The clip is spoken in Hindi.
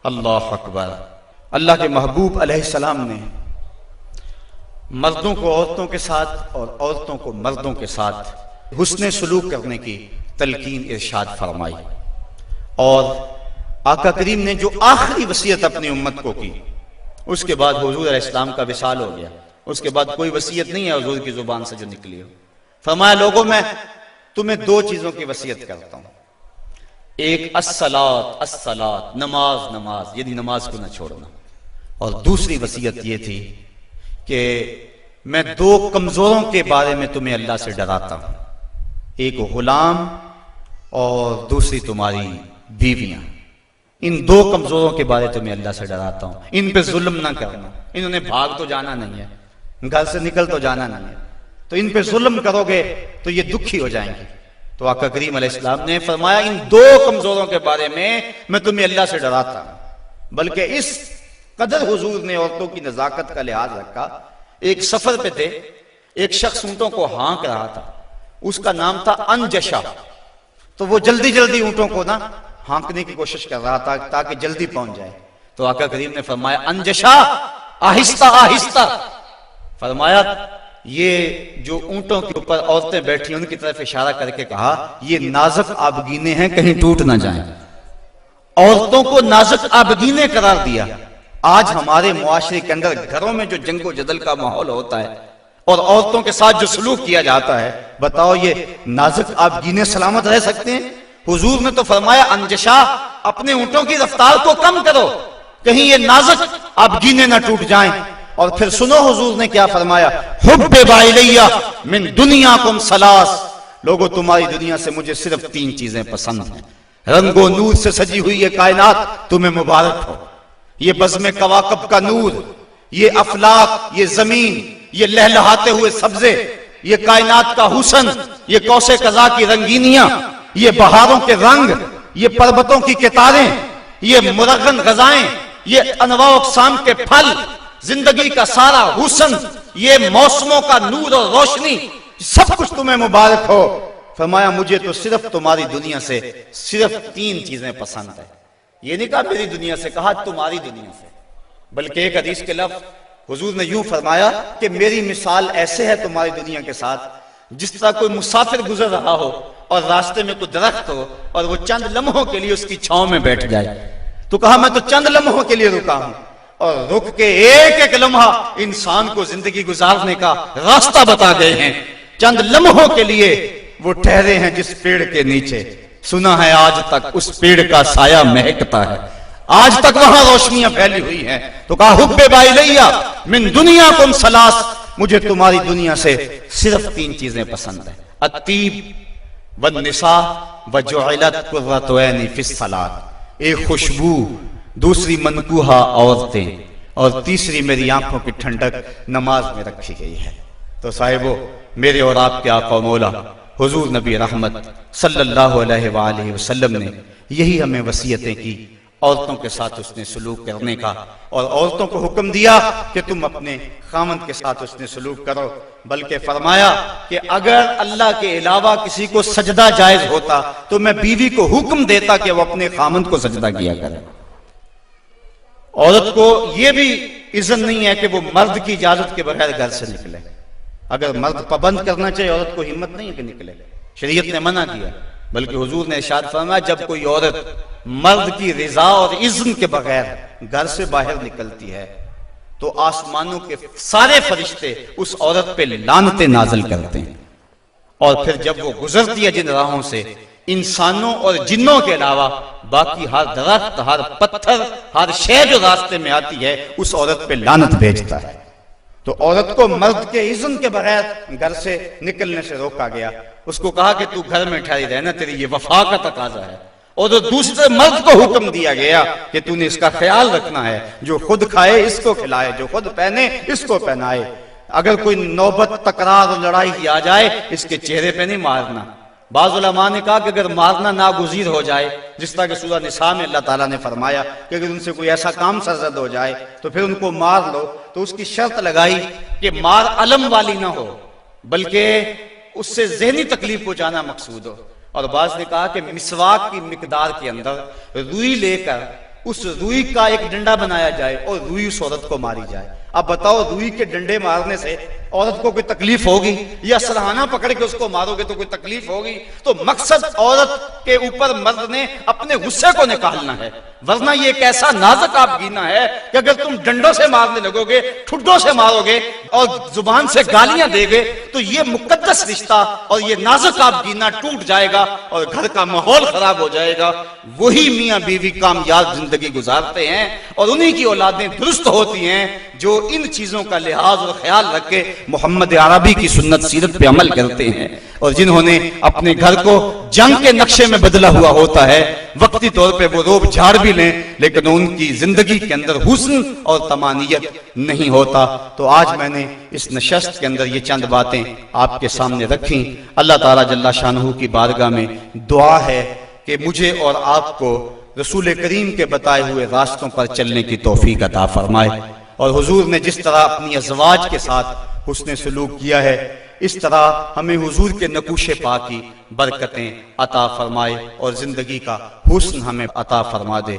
अल्लाह अकबर। अल्लाह के महबूब अलैहिस्सलाम ने मर्दों को औरतों के साथ और औरतों को मर्दों के साथ हुस्ने सलूक करने की तलकीन इरशाद फरमाई। और आका करीम ने जो आखिरी वसीयत अपनी उम्मत को की, उसके बाद हुजूर अलैहिस्सलाम का विसाल हो गया। उसके बाद कोई वसीयत नहीं है हुजूर की जुबान से जो निकली हो। फरमाया, लोगों मैं तुम्हें दो चीजों की वसीयत करता हूं। एक अस्सलात अस्सलात, नमाज नमाज, यदि नमाज को न छोड़ना। और दूसरी वसीयत ये थी कि मैं दो कमजोरों के बारे में तुम्हें अल्लाह से डराता हूं, एक गुलाम और दूसरी तुम्हारी बीवियां। इन दो कमजोरों के बारे में तुम्हें अल्लाह से डराता हूं, इन पे जुल्म ना करना। इन्होंने भाग तो जाना नहीं है, घर से निकल तो जाना नहीं है, तो इन पे जुल्म करोगे तो ये दुखी हो जाएंगे। तो आका करीम अलैहिस्सलाम ने फरमाया, इन दो कमजोरों के बारे में मैं तुम्हें अल्लाह से डराता हूं। बल्कि इस कदर हुजूर ने औरतों की नजाकत का लिहाज रखा। एक सफर पे थे, एक शख्स ऊंटों को हाँक रहा था, उसका नाम था अनजशा। तो वो जल्दी जल्दी ऊंटों को ना हाँकने की कोशिश कर रहा था ताकि जल्दी पहुंच जाए। तो आका करीम ने फरमाया, अनजशा आहिस्ता आहिस्ता। फरमाया, ये जो ऊंटों के ऊपर औरतें बैठी उनकी तरफ इशारा करके कहा, ये नाजुक आबगीने हैं, कहीं टूट ना जाएं। औरतों को नाजुक आबगीने करार दिया। आज हमारे मुआशरे के अंदर घरों में जो जंगो जदल का माहौल होता है और औरतों के साथ जो सलूक किया जाता है, बताओ ये नाजुक आबगीने सलामत रह सकते हैं? हुजूर ने तो फरमाया, अनजशा अपने ऊंटों की रफ्तार को कम करो, कहीं ये नाजुक आबगीने ना टूट जाएं। और फिर सुनो हुजूर ने क्या फरमाया, हुब्बे बाइलिया मिन दुनियाकुम सलास। लोगों, तुम्हारी दुनिया से मुझे सिर्फ तीन चीजें पसंद हैं। रंगो नूर से सजी हुई ये कायनात तुम्हें मुबारक हो। ये बज़्म कवाकब का नूर, ये अफलाक, ये जमीन, ये लहलहाते हुए सब्जे, ये कायनात का हुसन, ये कौसे कज़ा की रंगीनियां, ये बहारों के रंग, ये पर्वतों की कितारें, ये मुरगन गजाएं, ये अनवा अक़साम के फल, जिंदगी का सारा हुसन, ये मौसमों का नूर और रोशनी, सब कुछ तुम्हें मुबारक हो। फरमाया, मुझे तो सिर्फ तुम्हारी दुनिया से सिर्फ तीन चीजें पसंद है। ये नहीं कहा मेरी दुनिया से, कहा तुम्हारी दुनिया से। बल्कि एक हदीस के लफ्ज़ हुजूर ने यूं फरमाया कि मेरी मिसाल ऐसे है तुम्हारी दुनिया के साथ, जिस तरह कोई मुसाफिर गुजर रहा हो और रास्ते में कोई दरख्त हो और वो चंद लम्हों के लिए उसकी छांव में बैठ जाए। तो कहा, मैं तो चंद लम्हों के लिए रुका हूं, और रुक के एक एक लम्हा इंसान को जिंदगी गुजारने का रास्ता बता गए हैं। चंद लम्हों के लिए वो ठहरे हैं जिस पेड़ के नीचे, सुना है आज तक उस पेड़ का साया महकता है, आज तक वहां रोशनियां फैली हुई हैं। तो कहा, हुब्बे बाइलिया मिन दुनियाकुम सलास, मुझे तुम्हारी दुनिया से सिर्फ तीन चीजें पसंद है, अत्तीब वन निसा व जुइलत कुर्रतु ऐनी फिस सलात। एक खुशबू, दूसरी मनकूहा औरतें, और तीसरी मेरी आंखों की ठंडक नमाज में रखी गई है। तो साहिबो, मेरे और आपके आका मौला हुजूर नबी रहमत सल्लल्लाहु अलैहि वसल्लम ने यही हमें वसीयतें की, औरतों के साथ उसने सलूक करने का। और औरतों को हुक्म दिया कि तुम अपने खामद के साथ उसने सलूक करो। बल्कि फरमाया कि अगर अल्लाह के अलावा किसी को सजदा जायज होता तो मैं बीवी को हुक्म देता कि वो अपने खामद को सजदा किया करे। औरत को यह भी इज़्ज़त नहीं है कि वो मर्द की इजाजत के बगैर घर से निकले। अगर मर्द पाबंद करना चाहिए, औरत को हिम्मत नहीं है कि निकले, शरीयत ने मना किया। बल्कि हुजूर ने इरशाद फरमाया, जब कोई औरत मर्द की रिजा और इज़्न के बगैर घर से बाहर निकलती है तो आसमानों के सारे फरिश्ते उस औरत पे लानतें नाजिल करते हैं। और फिर जब वो गुजरती है जिन राहों से, इंसानों और जिन्नों के अलावा बाकी हर दरख्त, हर पत्थर, हर शय जो रास्ते में आती है उस औरत पे लानत भेजता है। तो औरत को मर्द के इज़्न के बगैर घर से निकलने से रोका गया। उसको कहा कि तू घर में ठहरी रहना, तेरी ये वफा का तकाजा है। और तो दूसरे मर्द को हुक्म दिया गया कि तूने इसका ख्याल रखना है, जो खुद खाए इसको खिलाए, जो खुद पहने इसको पहनाए। अगर कोई नौबत, तकरार और लड़ाई की आ जाए, इसके चेहरे पे नहीं मारना। बाज़ उलमा ने कहा कि अगर मारना नागुज़ीर हो जाए, जिस तरह के सूरह निसा में अल्लाह ताला ने फरमाया कि अगर उनसे कोई ऐसा काम सरजद हो जाए तो फिर उनको मार लो, तो उसकी शर्त लगाई कि मार अलम वाली ना हो, बल्कि उससे ज़हनी तकलीफ पहुंचाना मकसूद हो। और बाज़ ने कहा कि मिसवाक की मिकदार के अंदर रुई लेकर उस रुई का एक डंडा बनाया जाए और रुई उस औरत को मारी जाए। अब बताओ, रुई के डंडे मारने से औरत को कोई तकलीफ होगी, या सरहाना पकड़ के उसको मारोगे तो कोई तकलीफ होगी? तो मकसद औरत के ऊपर मर्द ने अपने गुस्से को निकालना है, वरना ये एक ऐसा नाजुक आपगीना है कि अगर तुम डंडों से मारने लगोगे, ठुड्डों से मारोगे और जुबान से गालियां देगे तो ये मुकद्दस रिश्ता और ये नाजुक आपगीना टूट जाएगा और घर का माहौल खराब हो जाएगा। वही मियां बीवी कामयाब जिंदगी गुजारते हैं और उन्हीं की औलादें दुरुस्त होती हैं जो इन चीजों का लिहाज और ख्याल रख के मोहम्मद अरबी की सुन्नत सीरत पे अमल करते हैं और जिन्होंने अपने घर को जंग के नक्शे में बदला हुआ होता है। वक्ती तौर पे वो रोब झाड़ भी लें लेकिन उनकी जिंदगी के अंदर हुस्न और तमानियत नहीं होता। तो आज मैंने इस नशस्त के अंदर ये चंद बातें आपके सामने रखी। अल्लाह ताला जल्ला शानहू की बारगाह में दुआ है कि मुझे और आपको रसूल करीम के बताए हुए रास्तों पर चलने की तौफीक अता फरमाए और हुजूर ने जिस तरह अपनी अज़वाज के साथ हुस्न सलूक किया है, इस तरह हमें हुजूर के नकूशे पाक की बरकतें अता फरमाए और जिंदगी का हुस्न हमें अता फरमा दे।